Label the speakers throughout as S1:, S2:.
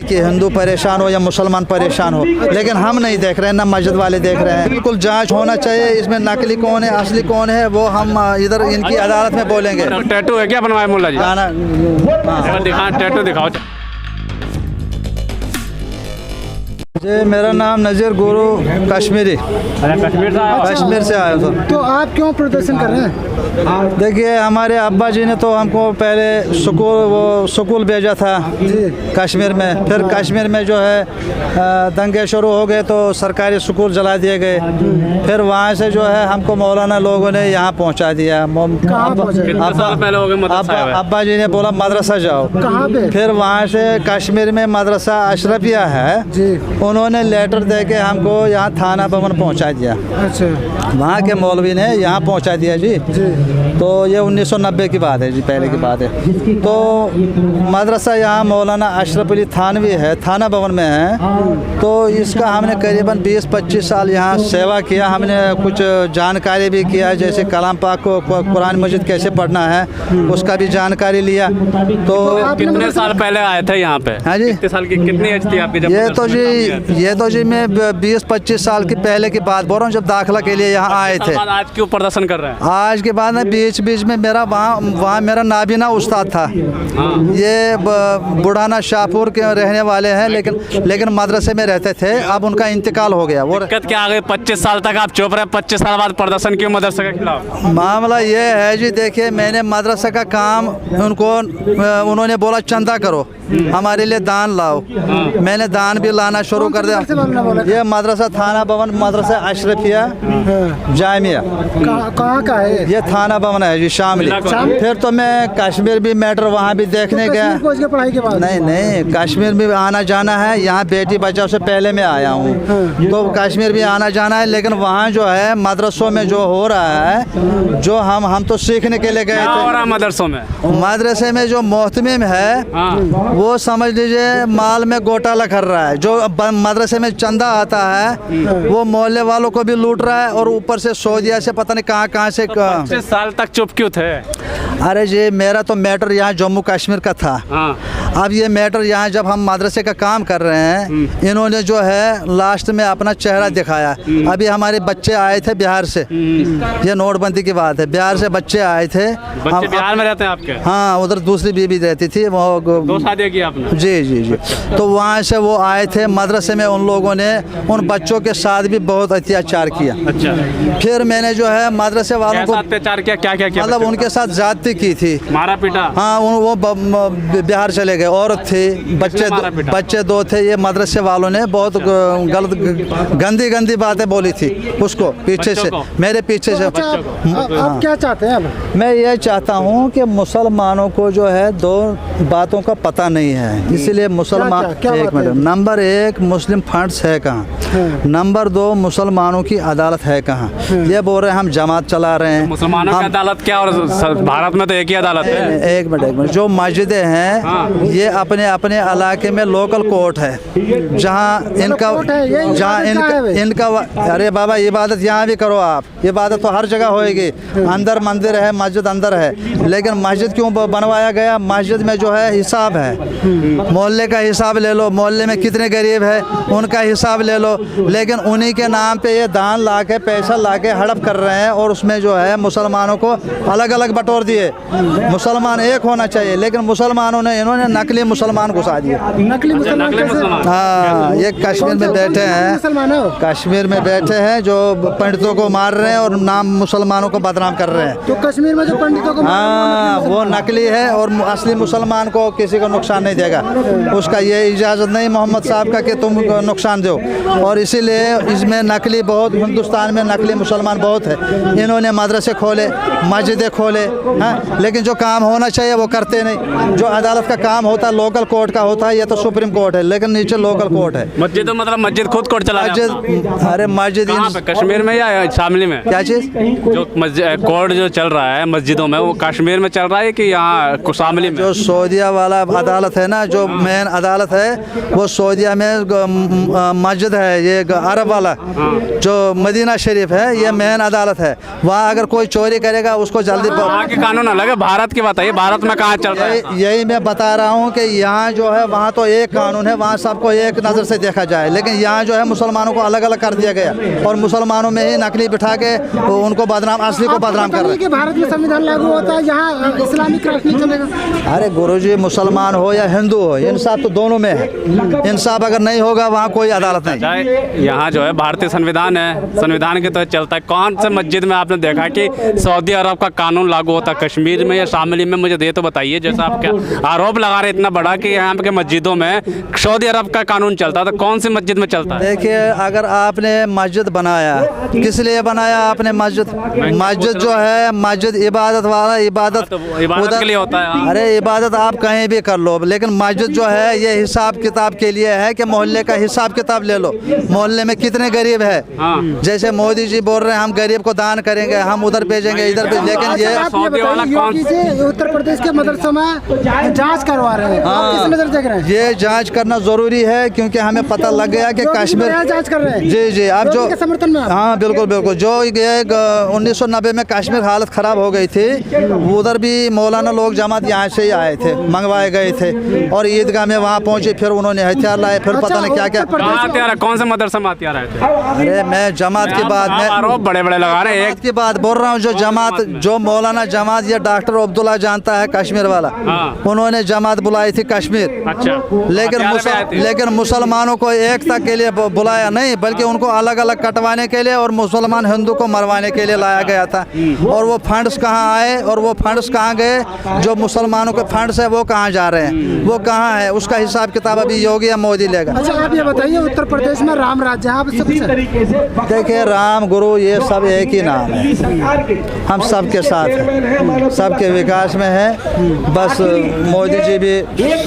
S1: कि हिंदू परेशान हो या मुसलमान परेशान हो, लेकिन हम नहीं देख रहे हैं, ना मस्जिद वाले देख रहे हैं। बिल्कुल जांच होना चाहिए, इसमें नकली कौन है असली कौन है वो हम इधर इनकी अदालत में बोलेंगे।
S2: टैटू है क्या बनवाया मुल्ला जी? दिखा टैटू दिखाओ।
S1: जी मेरा नाम नज़ीर गुरु कश्मीरी, कश्मीर से आया था।
S3: तो आप क्यों प्रदर्शन कर रहे हैं?
S1: देखिए हमारे अब्बा जी ने तो हमको पहले स्कूल भेजा था कश्मीर में, फिर कश्मीर में जो है दंगे शुरू हो गए तो सरकारी स्कूल जला दिए गए। फिर वहाँ से जो है हमको मौलाना लोगों ने यहाँ पहुँचा दिया। अब्बा जी ने बोला मदरसा जाओ।
S3: कहाँ पे?
S1: फिर वहाँ से कश्मीर में मदरसा अशरफिया है
S3: जी,
S1: उन्होंने लेटर दे के हमको यहाँ थाना भवन पहुँचा दिया।
S3: अच्छा,
S1: वहाँ के मौलवी ने यहाँ पहुँचा दिया जी। तो ये 1990 की बात है जी, पहले की बात है। तो मदरसा यहाँ मौलाना अशरफ अली थानवी है, थाना भवन में है। तो इसका हमने करीबन 20-25 साल यहाँ सेवा किया। हमने कुछ जानकारी भी किया, जैसे कलाम पाक को कुरान मजीद कैसे पढ़ना है उसका भी जानकारी लिया। तो
S2: कितने साल पहले आए थे यहाँ पे?
S1: हाँ जी,
S2: कितने साल की कितनी एज थी आपकी?
S1: ये तो जी मैं 20-25 साल की पहले की बात बोल रहा हूँ, जब दाखिला के लिए यहाँ आए थे।
S2: आज क्यों प्रदर्शन कर रहे हैं?
S1: आज के बाद में बीच में मेरा वहाँ मेरा नाबीना उस्ताद था। ये बुढ़ाना शाहपुर के रहने वाले हैं, लेकिन मदरसे में रहते थे। अब उनका इंतकाल हो गया। वो
S2: दिक्कत क्या आ गई? 25 साल तक आप चुप रहे, 25 साल बाद प्रदर्शन क्यों मदरसे के खिलाफ?
S1: मामला ये है जी, देखिए मैंने मदरसे का काम उन्होंने बोला चंदा करो, हमारे लिए दान लाओ। मैंने दान भी लाना शुरू कर दिया। ये मदरसा थाना भवन मदरसा अशरफिया जामिया
S3: कहाँ का है?
S1: ये थाना भवन है जी, शामिल। फिर तो मैं कश्मीर भी मैटर वहाँ भी देखने गया।
S3: पढ़ाई के बाद
S1: नहीं, कश्मीर भी आना जाना है। यहाँ बेटी बचाओ से पहले मैं आया हूँ, तो कश्मीर भी आना जाना है। लेकिन वहाँ जो है मदरसों में जो हो रहा है, जो हम तो सीखने के लिए गए थे। मदरसे में जो मोहतमिम है वो समझ लीजिए माल में घोटाला कर रहा है। जो मदरसे में चंदा आता है वो मोहल्ले वालों को भी लूट रहा है, और ऊपर से सऊदीया से पता नहीं कहाँ से।
S2: 25 साल तक चुप क्यों थे?
S1: अरे जी मेरा तो मैटर यहाँ जम्मू कश्मीर का था। अब ये मैटर यहाँ जब हम मदरसे का काम कर रहे हैं, इन्होंने जो है लास्ट में अपना चेहरा दिखाया। अभी हमारे बच्चे आए थे बिहार से, ये नोटबंदी की बात है, बिहार से बच्चे आए थे।
S2: बच्चे बिहार में रहते हैं आपके?
S1: हाँ, उधर दूसरी बीबी रहती थी वो।
S2: 2 शादी की आपने?
S1: जी। तो वहाँ से वो आए थे मदरसे में। उन लोगों ने उन बच्चों के साथ भी बहुत अत्याचार किया।
S2: अच्छा।
S1: फिर मैंने जो है मदरसे वालों को
S2: अत्याचार किया? क्या
S1: मतलब उनके साथ ज्यादती की थी,
S2: मारा पीटा?
S1: हाँ, वो बिहार चले गए। औरत थी, बच्चे 2 थे। ये मदरसे वालों ने बहुत गलत गंदी बातें बोली थी उसको पीछे से, मेरे पीछे से।
S3: आप क्या चाहते हैं?
S1: मैं ये चाहता हूँ कि मुसलमानों को जो है 2 बातों का पता नहीं है, इसलिए मुसलमान एक मिनट, नंबर 1 मुस्लिम फंड्स है कहाँ, नंबर 2 मुसलमानों की अदालत है कहाँ। ये बोल रहे हैं हम जमात चला रहे हैं।
S2: मुसलमानों की अदालत क्या? और भारत में तो एक ही अदालत है।
S1: एक मिनट, जो मस्जिदें हैं ये अपने इलाके में लोकल कोर्ट है, जहाँ इनका अरे बाबा इबादत यहाँ भी करो आप, इबादत तो हर जगह होएगी। अंदर मंदिर है, मस्जिद अंदर है, लेकिन मस्जिद क्यों बनवाया गया? मस्जिद में जो है हिसाब है, मोहल्ले का हिसाब ले लो, मोहल्ले में कितने गरीब है उनका हिसाब ले लो। लेकिन उन्हीं के नाम पे ये दान ला के पैसा ला के हड़प कर रहे हैं, और उसमें जो है मुसलमानों को अलग अलग बटोर दिए। मुसलमान एक होना चाहिए, लेकिन मुसलमानों ने इन्होंने नकली मुसलमान घुसा दिए।
S3: नकली मुसलमान?
S1: हाँ, ये कश्मीर में बैठे हैं, कश्मीर में बैठे हैं जो पंडितों को मार रहे हैं और नाम मुसलमानों को बदनाम कर रहे हैं।
S3: तो कश्मीर में जो पंडितों को
S1: हाँ, वो नकली है, और असली मुसलमान को किसी को नुकसान नहीं देगा। उसका ये इजाज़त नहीं मोहम्मद साहब का कि तुम नुकसान दो, और इसीलिए इसमें नकली बहुत, हिंदुस्तान में नकली मुसलमान बहुत है। इन्होंने मदरसे खोले, मस्जिदें खोले, हाँ, लेकिन जो काम होना चाहिए वो करते नहीं। जो अदालत का काम होता है लोकल कोर्ट का होता है, ये तो सुप्रीम कोर्ट है, लेकिन नीचे लोकल कोर्ट है।
S2: मस्जिद मतलब मस्जिद खुद कोर्ट चला?
S1: अरे मस्जिद
S2: कश्मीर में या शामली में?
S1: क्या चीज़?
S2: जो कोर्ट जो चल रहा है मस्जिदों में, वो कश्मीर में चल रहा है कि यहाँ शामली में?
S1: जो सऊदीया वाला अदालत है ना, जो मेन अदालत है वो सऊदीया में मस्जिद है, ये अरब वाला जो मदीना शरीफ है, ये मेन अदालत है। वहाँ अगर कोई चोरी करेगा उसको जल्दी
S2: के कानून अलग है, भारत की बताइए, भारत में कहाँ चल रहा है?
S1: यही मैं बता रहा हूँ कि यहाँ जो है वहाँ तो एक कानून है, वहाँ सबको एक नज़र से देखा जाए, लेकिन यहाँ जो है मुसलमानों को अलग अलग कर दिया गया और मुसलमानों में ही नकली बिठा के उनको बदनाम, असली को बदनाम कर रहे हैं।
S3: कि भारत में संविधान लागू होता है, यहाँ इस्लामिक राष्ट्र नहीं चलेगा।
S1: अरे गुरुजी, मुसलमान हो या हिंदू हो, इंसाफ तो दोनों में है। इंसाफ अगर नहीं होगा वहाँ कोई अदालत नहीं।
S2: यहाँ जो है भारतीय संविधान है, संविधान के तहत चलता है। कौन से मस्जिद में आपने देखा कि सऊदी अरब का कानून लागू होता है, कश्मीर में या शामिली में? मुझे ये तो बताइए। जैसा आप क्या आरोप लगा रहे इतना बड़ा कि यहाँ के मस्जिदों में सऊदी अरब का कानून चलता है, तो कौन सी मस्जिद में चलता है?
S1: देखिए, अगर आपने मस्जिद बनाया, किस लिए बनाया आपने मस्जिद? मस्जिद जो है, मस्जिद इबादत वाला, इबादत
S2: तो इबादत के लिए होता है।
S1: अरे इबादत आप कहीं भी कर लो, लेकिन मस्जिद जो है ये हिसाब किताब के लिए है कि मोहल्ले का हिसाब किताब ले लो, मोहल्ले में कितने गरीब है। जैसे मोदी जी बोल रहे हैं हम गरीब को दान करेंगे, हम उधर भेजेंगे, इधर भेज, लेकिन ये
S3: योगी जी उत्तर प्रदेश के मदरसों में जांच करवा रहे हैं, आप किस नजर देख रहे हैं?
S1: ये जांच करना जरूरी है, क्योंकि हमें पता लग गया कि कश्मीर
S3: जांच कर रहे हैं।
S1: जी जी, अब जो
S3: समर्थन में,
S1: हाँ बिल्कुल बिल्कुल, जो ये 1990 में कश्मीर हालत खराब हो गई थी, उधर भी मौलाना लोग जमात यहाँ से ही आए थे, मंगवाए गए थे और ईदगाह में वहाँ पहुँचे, फिर उन्होंने हथियार लाए, फिर पता नहीं क्या क्या।
S2: कौन से मदरसा में हथियार आए थे?
S1: अरे मैं जमात की बात में
S2: आरोप बड़े बड़े लगा रहे हैं,
S1: एक की बात बोल रहा हूँ। जो जमात, जो मौलाना जमात या डॉक्टर अब्दुल्ला जानता है कश्मीर वाला, उन्होंने जमात बुलाई थी कश्मीर।
S2: अच्छा,
S1: लेकिन मुसलमानों को एकता के लिए बुलाया नहीं, बल्कि उनको अलग अलग कटवाने के लिए और मुसलमान हिंदू को मरवाने के लिए लाया गया था। और वो फंड्स कहाँ आए और वो फंड्स कहाँ गए? जो मुसलमानों के फंड्स है वो कहाँ जा रहे हैं, वो कहाँ है, उसका हिसाब किताब अभी योगी या मोदी लेगा।
S3: अच्छा, आप ये बताइए, उत्तर प्रदेश में राम राज्य, आप
S1: देखिए, राम गुरु ये सब एक ही नाम है, हम सबके साथ हैं, सबके विकास में है। बस मोदी जी भी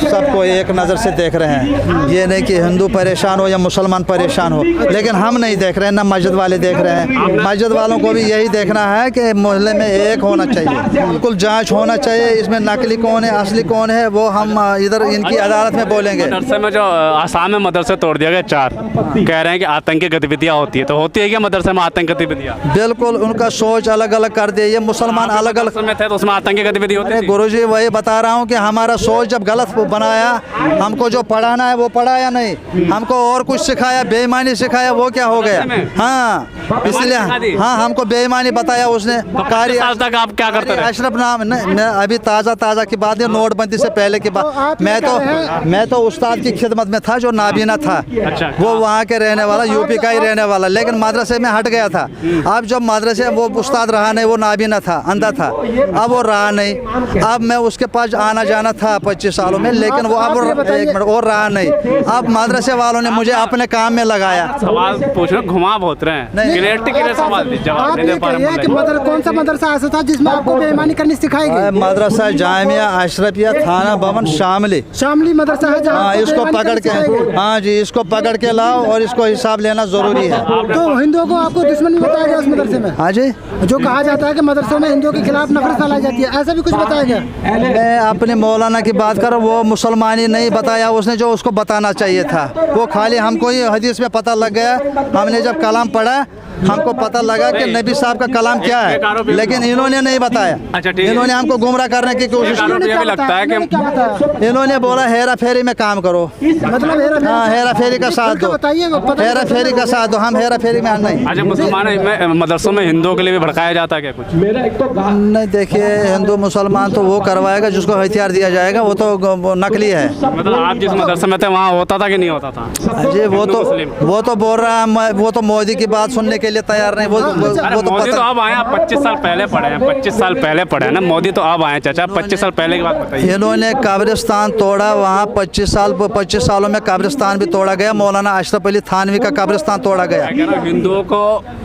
S1: सबको एक नज़र से देख रहे हैं, ये नहीं कि हिंदू परेशान हो या मुसलमान परेशान हो, लेकिन हम नहीं देख रहे हैं, ना मस्जिद वाले देख रहे हैं। मस्जिद वालों को भी यही देखना है कि मोहल्ले में एक होना चाहिए, बिल्कुल जांच होना चाहिए, इसमें नकली कौन है असली कौन है वो हम इधर इनकी अदालत में बोलेंगे।
S2: मदरसे में जो आसाम में मदरसे तोड़ दिया गया 4, कह रहे हैं कि आतंकी गतिविधियाँ होती है, तो होती है क्या मदरसे में आतंकी गतिविधियाँ?
S1: बिल्कुल, उनका सोच अलग अलग कर दिया, ये मुसलमान अलग अलग
S2: में थे तो उसमें आतंकी गतिविधि होती है।
S1: गुरुजी वही बता रहा हूँ कि हमारा सोच जब गलत बनाया, हमको जो पढ़ाना है वो पढ़ाया नहीं, हमको और कुछ सिखाया, बेईमानी सिखाया, वो क्या हो गया? हाँ, इसलिए हाँ हमको बेईमानी बताया उसने। कारी
S2: तक आप क्या करते रहे?
S1: अशरफ नाम मैं अभी ताज़ा की बात है, नोटबंदी से पहले की बात। मैं तो उस्ताद की खिदमत में था जो नाबीना था।
S2: अच्छा।
S1: वो वहाँ के रहने वाला, यूपी का ही रहने वाला, लेकिन मदरसे में हट गया था। अब जब मदरसे वो उस्ताद रहा नहीं, वो नाबीना था, अंधा था, अब वो रहा नहीं। अब मैं उसके पास आना जाना था 25 सालों में, लेकिन वो अब एक मिनट और रहा नहीं। अब मदरसे वालों ने मुझे अपने काम में लगाया।
S2: सवाल पूछना घुमा बहुत रहे हैं, क्लियरिटी के लिए सवाल जवाब देने पर।
S3: कौन सा मदरसा ऐसा था जिसमें आपको बेईमानी करनी सिखाई गई?
S1: मदरसा जामिया अशरफिया थाना भवन शामली
S3: मदरसा है जहाँ
S1: इसको पकड़ के, हाँ जी, इसको पकड़ के लाओ और इसको हिसाब लेना जरूरी है।
S3: तो हिंदुओं को आपको दुश्मन भी बताया गया उस मदरसे में?
S1: हाँ जी,
S3: जो कहा जाता है कि मदरसों में हिंदुओं के खिलाफ नफरत फैलाई जाती है, ऐसा भी कुछ बताया गया?
S1: मैं अपने मौलाना की बात कर, वो मुसलमानी नहीं बताया उसने जो उसको बताना चाहिए था। वो खाली हमको ही हदीस में पता लग गया, हमने जब कलाम पढ़ा हमको पता लगा कि नबी साहब का कलाम क्या है, लेकिन इन्होंने नहीं बताया।
S2: अच्छा, ठीक है।
S1: इन्होंने हमको गुमराह करने की कोशिश की।
S2: भी लगता है कि
S1: इन्होंने बोला हेरा फेरी में काम करो,
S3: मतलब
S1: हाँ हेरा फेरी का साथ दो, हेरा फेरी का साथ दो, हम हेरा फेरी में नहीं।
S2: अच्छा, मुसलमान मदरसों में हिंदुओं के लिए भी भड़काया जाता है क्या कुछ?
S1: नहीं, देखिए, हिंदू मुसलमान तो वो करवाएगा जिसको हथियार दिया जाएगा, वो तो नकली है।
S2: मतलब आप जिस मदरसे में थे वहाँ होता था कि नहीं होता था?
S1: जी, वो तो बोल रहा है, वो तो मोदी की बात सुनने के लिए तैयार नहीं। वो तो
S2: मोदी तो अब आए, 25 साल पहले पढ़े हैं, 25 साल पहले पढ़े हैं ना, मोदी तो अब आए। चाचा 25 साल पहले की बात बताइए।
S1: इन्होंने कब्रिस्तान तोड़ा, वहाँ 25 सालों में कब्रिस्तान भी तोड़ा गया। मौलाना अशरफ अली थानवी का कब्रिस्तान तोड़ा गया।
S2: हिंदुओं को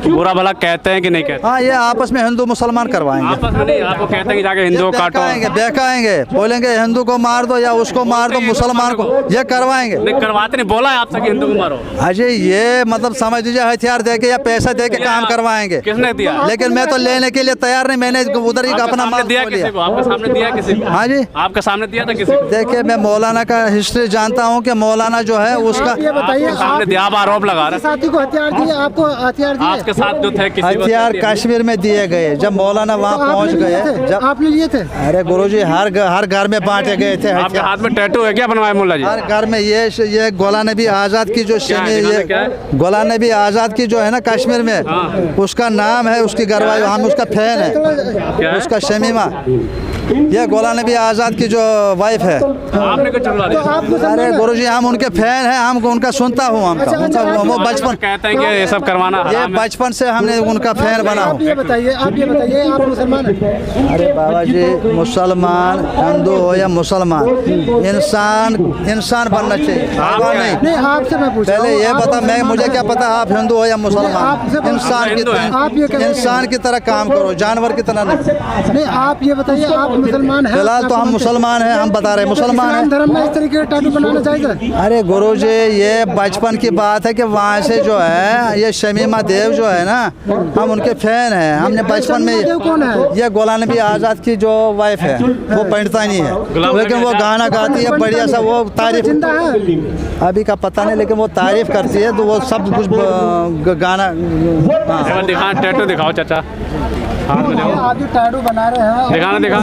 S2: बुरा भला कहते हैं कि नहीं कहते?
S1: हाँ, ये आपस में हिंदू मुसलमान करवाएंगे।
S2: आपस में नहीं, आपको कहते हैं कि जाके हिंदुओं को काटो,
S1: बहकाएंगे, बोलेंगे हिंदू को मार दो या उसको मार दो, मुसलमान को, ये करवाएंगे।
S2: नहीं करवाते, नहीं बोला है आपसे कि हिंदू को मारो।
S1: अजय, ये मतलब समझ लीजिए हथियार देके या पैसा में दे के काम करवाएंगे।
S2: किसने दिया?
S1: लेकिन मैं तो लेने के लिए तैयार नहीं, मैंने उधर ही
S2: आपके
S1: अपना
S2: सामने
S1: माल
S2: दिया
S1: खो
S2: किसी
S1: लिया।
S2: को? आपके सामने दिया किसी को?
S1: हाँ जी,
S2: आपके सामने दिया था किसी को?
S1: देखिए मैं मौलाना का हिस्ट्री जानता हूँ कि मौलाना जो है उसका
S3: आप ये बताइए,
S2: आपके सामने दिया, आप आरोप लगा रहे हैं।
S3: साथी को हथियार दिए, आपको हथियार दिए?
S2: आपके साथ जो थे किसी को
S1: हथियार
S2: दिया?
S1: कश्मीर में दिए गए। जब मौलाना वहाँ
S3: तो
S1: पहुँच
S3: आपने लिए
S1: गए,
S3: थे?
S1: जब
S3: आपने लिए थे?
S1: अरे गुरुजी हर घर में बांटे गए थे
S2: आपके
S1: हथियार।
S2: हाथ में टैटू है क्या बनवाए मुल्ला जी?
S1: हर घर में ये गोलाम नबी आज़ाद की जो
S2: क्या है?
S1: ये
S2: क्या है?
S1: गोलाम नबी आज़ाद की जो है ना कश्मीर में, उसका नाम है, उसकी गरवाई, हम उसका फैन है,
S2: क्या है?
S1: उसका शमीमा। ये गोलाम नबी आज़ाद की जो वाइफ है।
S2: आपने कुछ चलवा
S3: तो
S2: दिया?
S3: आप मुसलमान
S1: अरे
S3: हैं?
S1: गुरुजी हम उनके फैन हैं, हम उनका सुनता हूँ,
S3: अच्छा,
S1: वो बचपन
S2: कहते हैं कि ये सब करवाना
S1: ये
S2: हराम है।
S1: बचपन से हमने उनका फैन बना
S3: आप
S1: हूँ।
S3: ये बताइए, आप मुसलमान हैं?
S1: अरे बाबा जी, मुसलमान हिंदू हो या मुसलमान, इंसान बनना चाहिए, हैवान नहीं।
S3: नहीं, आपसे मैं पूछ रहा
S1: पहले
S3: हूँ,
S1: ये
S3: आप
S1: बता, मैं
S3: मुसलमान
S1: मुझे
S3: हैं?
S1: क्या पता आप हिंदू हो या
S3: आपसे
S1: मुसलमान।
S3: पूछ-
S1: इंसान की
S2: हिंदू हैं।
S3: आप ये कह रहे हैं।
S1: इंसान की तरह काम करो, जानवर की तरह नहीं।
S3: नहीं, आप ये बताइए, आप मुसलमान हैं?
S1: फिलहाल तो हम मुसलमान हैं, हम बता रहे हैं मुसलमान
S3: इस्लाम
S1: हैं।
S3: धर्म में इस तरीके का टैटू बनाना चाहिए?
S1: अरे गुरुजी ये बचपन की बात है कि वहाँ से जो है ये शमीमा देव जो है ना, हम उनके फैन हैं। हमने बचपन में
S3: शमीमा देव कौन है?
S1: ये गोलाम नबी आज़ाद की जो वाइफ है, वो पाकिस्तानी है, लेकिन वो गाना गाती है बढ़िया सा, वो तारीफ
S3: जिंदा है?
S1: अभी का पता नहीं, लेकिन वो तारीफ करती है, तो वो सब कुछ गाना। हाँ।
S2: एक बार दिखाओ, टैटू दिखाओ चाचा, हाथ में
S3: ये
S2: देखो,
S3: आप जो टैटू बना रहे हैं,
S2: दिखाना दिखा।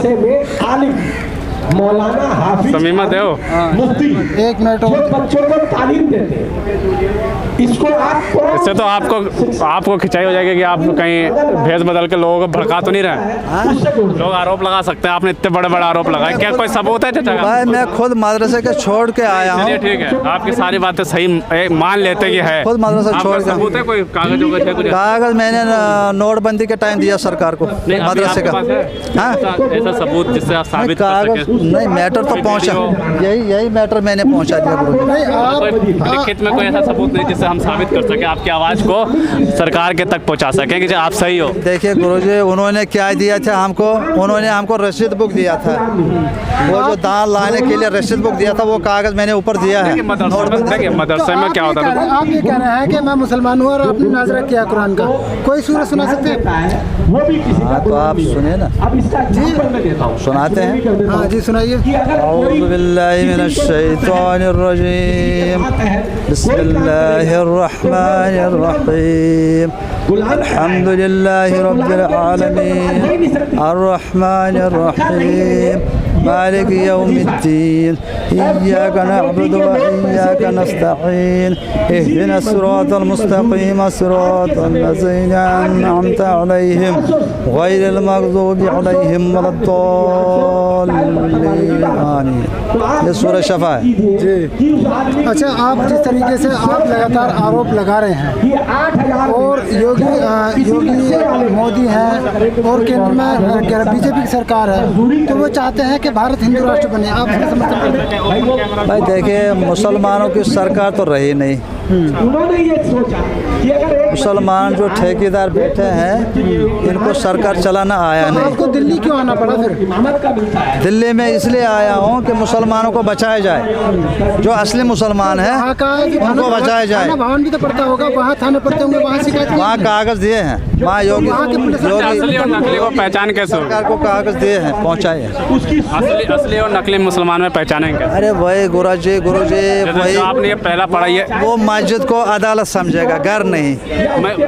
S4: आलिम मौलाना हाफिज
S2: शमीमा देव,
S4: मुफ्ती
S3: एक मिनट
S4: जो
S3: और।
S4: बच्चों को तालीम देते हैं, इसको आपको
S2: इससे तो आपको खिंचाई हो जाएगी कि आप कहीं भेस बदल के लोगों को भड़का तो नहीं रहे। लोग आरोप लगा सकते हैं, आपने इतने बड़े बड़े आरोप लगाए, क्या कोई सबूत है चाचा का?
S1: भाई मैं खुद मदरसे के छोड़ के आया
S2: चलिए
S1: हूँ,
S2: ठीक है, आपकी सारी बातें सही मान लेते कि है।
S1: खुद मदरसा
S2: आपका
S1: छोड़ के।
S2: सबूत है कोई कागज वगैरह है कुछ?
S1: कागज मैंने नोटबंदी के टाइम दिया सरकार को,
S2: नहीं, अभी
S1: मदरसे
S2: आपके
S1: का।
S2: पास है?
S1: हाँ,
S2: ऐसा सबूत जिससे आप साबित कर
S1: कागज
S2: सकें?
S1: नहीं, मैटर तो पहुंचा, यही मैटर मैंने पहुंचा दिया गुरु।
S3: नहीं,
S2: कोई
S3: आप
S2: लिखित में कोई ऐसा सबूत नहीं जिससे हम साबित कर सके, आपकी आवाज़ को सरकार के तक पहुंचा सकें कि आप सही हो।
S1: देखिए गुरुजी, उन्होंने क्या दिया था हमको, उन्होंने हमको रसीद बुक दिया था, वो जो दाल लाने के लिए रसीद बुक दिया था, वो कागज मैंने ऊपर दिया है।
S2: देखिए मदरसे में क्या होता था?
S3: आप ये कह रहे हैं कि मैं मुसलमान हूँ और आपने नाजरा किया कुरान का, कोई सूरत सुना सकते हैं?
S4: वो भी किसी
S1: हाँ तो आप सुनिए ना,
S4: अब इसका एग्जाम्पल मैं देता हूँ,
S1: सुनाते हैं।
S3: हाँ जी, सुनाइए।
S4: कि अगर कोई
S1: औज़ु बिल्लाहि मिनश शैतानिर रजीम, बिस्मिल्लाहिर रहमानिर रहीम, अल्हम्दुलिल्लाहि रब्बिल आलमीन, अर्रहमानिर रहीम, मालिक यौमिद्दीन, इय्याका नअबुदु व इय्याका नस्तईन, इहदिनस सिरातल मुस्तकीम, सिरातल लज़ीना अनअमता अलैहिम, गैरिल मग़ज़ूबि अलैहिम वलद्दाल्लीन। आमीन। ये सूरह शफ़ा है।
S3: अच्छा, आप जिस तरीके से आप लगातार आरोप लगा रहे हैं,
S4: ये 8,000
S3: और योगी मोदी हैं और केंद्र में बीजेपी की सरकार है, तो वो चाहते हैं कि भारत हिंदू राष्ट्र बने, आप इसका समर्थन करते हैं?
S1: भाई देखिए, मुसलमानों की सरकार तो रही नहीं,
S4: उन्होंने ये सोचा कि अगर एक
S1: मुसलमान जो ठेकेदार बैठे हैं, इनको सरकार चलाना आया
S3: तो
S1: नहीं।
S3: आपको दिल्ली क्यों आना पड़ा फिर?
S4: इमामत का मिलता है,
S1: दिल्ली में इसलिए आया हूँ कि मुसलमानों को बचाया जाए, जो असली मुसलमान
S3: वहाँ
S1: हैं
S3: का जो
S1: उनको बचाया जाए।
S3: थाना भवन भी तो पड़ता होगा, वहाँ थाने पड़ते होंगे, वहाँ शिकायत की?
S1: वहाँ कागज दिए हैं, वहाँ
S3: वहाँ की पुलिस
S2: असली और नकली को पहचान कैसे होगी?
S1: सरकार को कागज दिए हैं, पहुँचाए हैं।
S2: असली और नकली मुसलमान में पहचानेंगे?
S1: अरे वही गुरुजी वही,
S2: जो आपने ये पहला पढ़ा, ये
S1: वो मस्जिद को अदालत समझेगा, घर नहीं।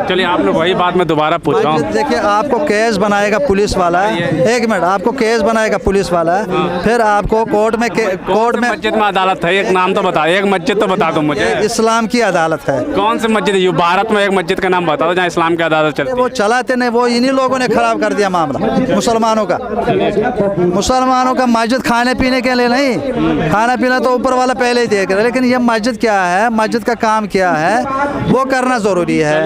S2: चलिए आपने वही बात मैं दोबारा पूछ रहा
S1: मस्जिद
S2: हूँ।
S1: देखिए, आपको केस बनाएगा पुलिस वाला, एक मिनट, आपको केस बनाएगा पुलिस वाला, फिर आपको कोर्ट में
S2: मस्जिद में अदालत है, एक नाम तो बता, एक मस्जिद तो बता दो मुझे।
S1: इस्लाम की अदालत है।
S2: कौन सी मस्जिद है? भारत में एक मस्जिद का नाम बता दो जहाँ इस्लाम की अदालत चलती है।
S1: वो चलाते नहीं, वो इन्हीं लोगों ने खराब कर दिया मामला मुसलमानों का। मुसलमानों का मस्जिद खाने पीने के लिए नहीं, खाना पीना तो ऊपर वाला पहले ही देख रहा है, लेकिन ये मस्जिद क्या है, मस्जिद का काम क्या है, वो करना ज़रूरी है,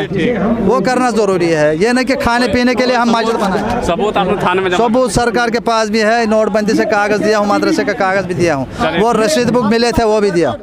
S1: वो करना ज़रूरी है। ये नहीं कि खाने पीने के लिए हम मस्जिद बनाएं।
S2: सबूत आपने थाने में जमा
S1: सबूत सरकार के पास भी है, नोटबंदी से कागज़ दिया हूँ, मदरसे का कागज़ भी दिया हूँ, वो रसीद बुक मिले थे वो भी दिया।